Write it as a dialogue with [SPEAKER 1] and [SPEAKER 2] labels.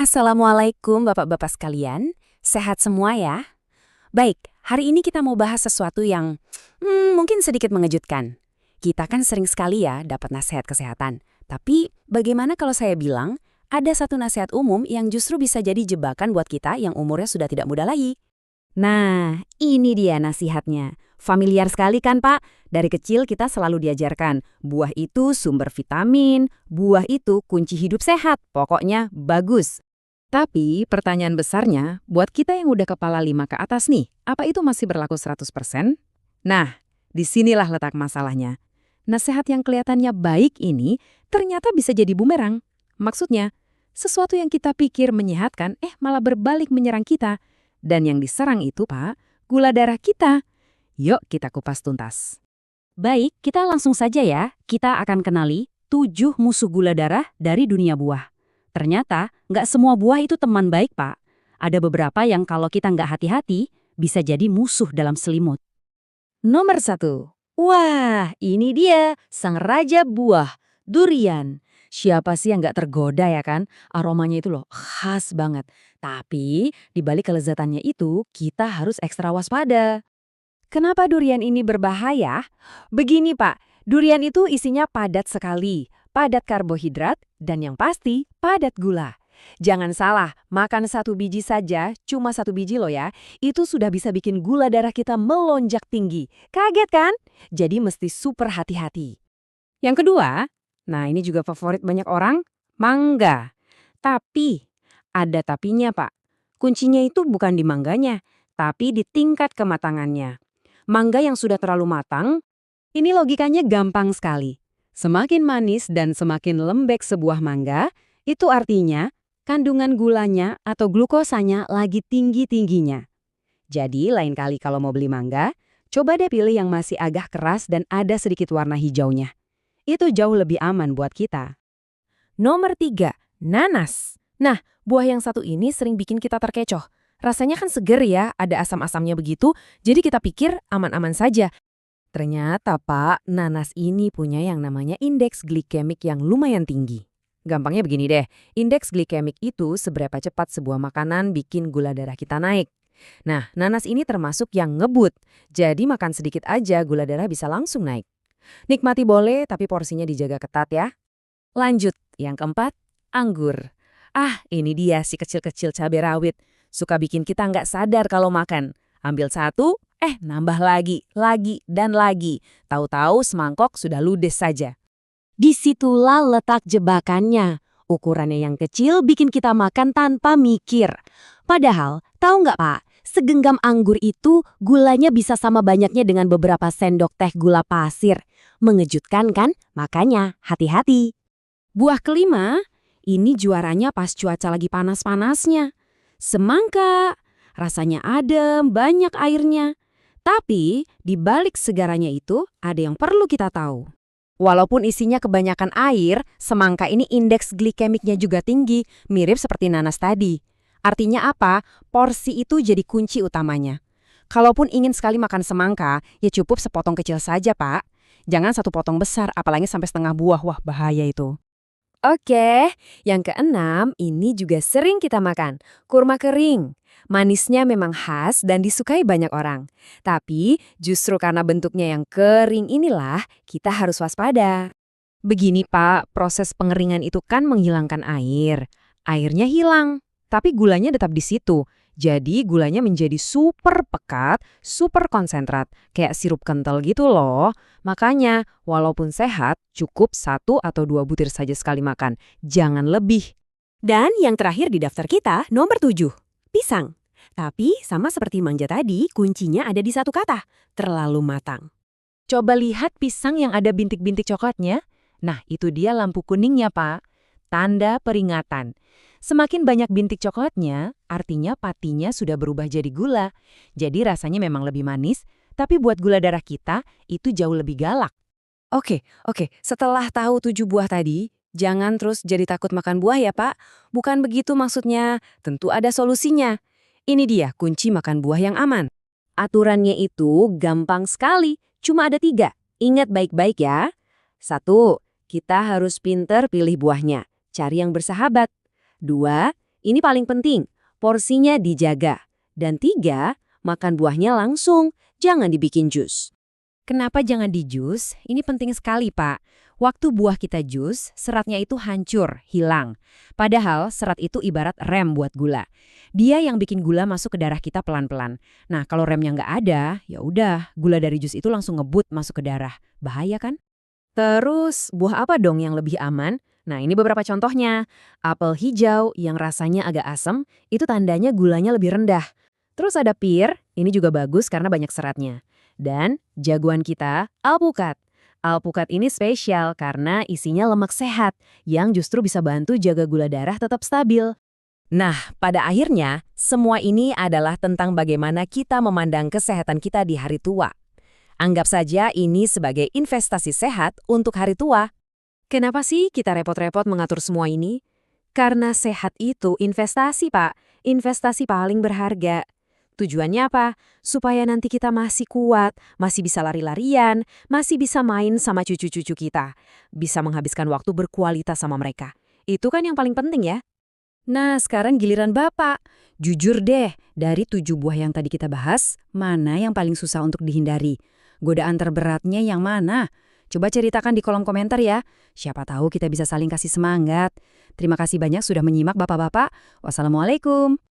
[SPEAKER 1] Assalamualaikum Bapak-Bapak sekalian, sehat semua ya? Baik, hari ini kita mau bahas sesuatu yang mungkin sedikit mengejutkan. Kita kan sering sekali ya dapat nasihat kesehatan, tapi bagaimana kalau saya bilang ada satu nasihat umum yang justru bisa jadi jebakan buat kita yang umurnya sudah tidak muda lagi?
[SPEAKER 2] Nah, ini dia nasihatnya. Familiar sekali kan, Pak? Dari kecil kita selalu diajarkan, buah itu sumber vitamin, buah itu kunci hidup sehat, pokoknya bagus. Tapi pertanyaan besarnya, buat kita yang udah kepala 5 ke atas nih, apa itu masih berlaku 100%? Nah, disinilah letak masalahnya. Nasihat yang kelihatannya baik ini ternyata bisa jadi bumerang. Maksudnya, sesuatu yang kita pikir menyehatkan, malah berbalik menyerang kita. Dan yang diserang itu, Pak, gula darah kita. Yuk kita kupas tuntas.
[SPEAKER 1] Baik, kita langsung saja ya. Kita akan kenali 7 musuh gula darah dari dunia buah. Ternyata, nggak semua buah itu teman baik, Pak. Ada beberapa yang kalau kita nggak hati-hati, bisa jadi musuh dalam selimut.
[SPEAKER 2] Nomor 1. Wah, ini dia, sang raja buah, durian. Siapa sih yang nggak tergoda ya kan? Aromanya itu loh, khas banget. Tapi, di balik kelezatannya itu, kita harus ekstra waspada.
[SPEAKER 1] Kenapa durian ini berbahaya? Begini Pak, durian itu isinya padat sekali, padat karbohidrat, dan yang pasti padat gula. Jangan salah, makan 1 biji saja, cuma 1 biji loh ya, itu sudah bisa bikin gula darah kita melonjak tinggi. Kaget kan? Jadi mesti super hati-hati.
[SPEAKER 2] Yang kedua, nah ini juga favorit banyak orang, mangga. Tapi, ada tapinya Pak. Kuncinya itu bukan di mangganya, tapi di tingkat kematangannya. Mangga yang sudah terlalu matang, ini logikanya gampang sekali. Semakin manis dan semakin lembek sebuah mangga, itu artinya kandungan gulanya atau glukosanya lagi tinggi-tingginya. Jadi lain kali kalau mau beli mangga, coba deh pilih yang masih agak keras dan ada sedikit warna hijaunya. Itu jauh lebih aman buat kita.
[SPEAKER 1] Nomor 3, nanas. Nah, buah yang satu ini sering bikin kita terkecoh. Rasanya kan seger ya, ada asam-asamnya begitu, jadi kita pikir aman-aman saja. Ternyata Pak, nanas ini punya yang namanya indeks glikemik yang lumayan tinggi. Gampangnya begini deh, indeks glikemik itu seberapa cepat sebuah makanan bikin gula darah kita naik. Nah, nanas ini termasuk yang ngebut, jadi makan sedikit aja gula darah bisa langsung naik. Nikmati boleh, tapi porsinya dijaga ketat ya. Lanjut, yang keempat, anggur. Ini dia si kecil-kecil cabai rawit. Suka bikin kita nggak sadar kalau makan. Ambil satu, nambah lagi, dan lagi. Tahu-tahu semangkok sudah ludes saja.
[SPEAKER 2] Disitulah letak jebakannya. Ukurannya yang kecil bikin kita makan tanpa mikir. Padahal, tahu nggak Pak, segenggam anggur itu gulanya bisa sama banyaknya dengan beberapa sendok teh gula pasir. Mengejutkan kan? Makanya hati-hati.
[SPEAKER 1] Buah kelima, ini juaranya pas cuaca lagi panas-panasnya. Semangka, rasanya adem, banyak airnya. Tapi, di balik segaranya itu ada yang perlu kita tahu. Walaupun isinya kebanyakan air, semangka ini indeks glikemiknya juga tinggi, mirip seperti nanas tadi. Artinya apa? Porsi itu jadi kunci utamanya. Kalaupun ingin sekali makan semangka, ya cukup sepotong kecil saja, Pak. Jangan satu potong besar, apalagi sampai setengah buah. Wah, bahaya itu. Oke, yang keenam ini juga sering kita makan, kurma kering. Manisnya memang khas dan disukai banyak orang. Tapi justru karena bentuknya yang kering inilah kita harus waspada. Begini Pak, proses pengeringan itu kan menghilangkan air. Airnya hilang, tapi gulanya tetap di situ. Jadi gulanya menjadi super pekat, super konsentrat, kayak sirup kental gitu loh. Makanya, walaupun sehat, cukup 1 atau 2 butir saja sekali makan. Jangan lebih. Dan yang terakhir di daftar kita, nomor 7, pisang. Tapi sama seperti manja tadi, kuncinya ada di satu kata, terlalu matang. Coba lihat pisang yang ada bintik-bintik coklatnya. Nah, itu dia lampu kuningnya, Pak. Tanda peringatan. Semakin banyak bintik coklatnya, artinya patinya sudah berubah jadi gula. Jadi rasanya memang lebih manis, tapi buat gula darah kita, itu jauh lebih galak. Oke, setelah tahu 7 buah tadi, jangan terus jadi takut makan buah ya Pak. Bukan begitu maksudnya, tentu ada solusinya. Ini dia kunci makan buah yang aman. Aturannya itu gampang sekali, cuma ada 3. Ingat baik-baik ya. 1, kita harus pinter pilih buahnya, cari yang bersahabat. 2, Ini paling penting, porsinya dijaga. Dan 3, makan buahnya langsung, jangan dibikin jus.
[SPEAKER 2] Kenapa jangan di jus? Ini penting sekali, Pak. Waktu buah kita jus, seratnya itu hancur, hilang. Padahal serat itu ibarat rem buat gula. Dia yang bikin gula masuk ke darah kita pelan-pelan. Nah, kalau remnya nggak ada, ya udah, gula dari jus itu langsung ngebut masuk ke darah. Bahaya kan? Terus, buah apa dong yang lebih aman? Nah, ini beberapa contohnya. Apel hijau yang rasanya agak asam, itu tandanya gulanya lebih rendah. Terus ada pir, ini juga bagus karena banyak seratnya. Dan jagoan kita, alpukat. Alpukat ini spesial karena isinya lemak sehat yang justru bisa bantu jaga gula darah tetap stabil. Nah, pada akhirnya, semua ini adalah tentang bagaimana kita memandang kesehatan kita di hari tua. Anggap saja ini sebagai investasi sehat untuk hari tua. Kenapa sih kita repot-repot mengatur semua ini? Karena sehat itu investasi, Pak. Investasi paling berharga. Tujuannya apa? Supaya nanti kita masih kuat, masih bisa lari-larian, masih bisa main sama cucu-cucu kita. Bisa menghabiskan waktu berkualitas sama mereka. Itu kan yang paling penting ya. Nah, sekarang giliran Bapak. Jujur deh, dari 7 buah yang tadi kita bahas, mana yang paling susah untuk dihindari? Godaan terberatnya yang mana? Coba ceritakan di kolom komentar ya. Siapa tahu kita bisa saling kasih semangat. Terima kasih banyak sudah menyimak Bapak-Bapak. Wassalamualaikum.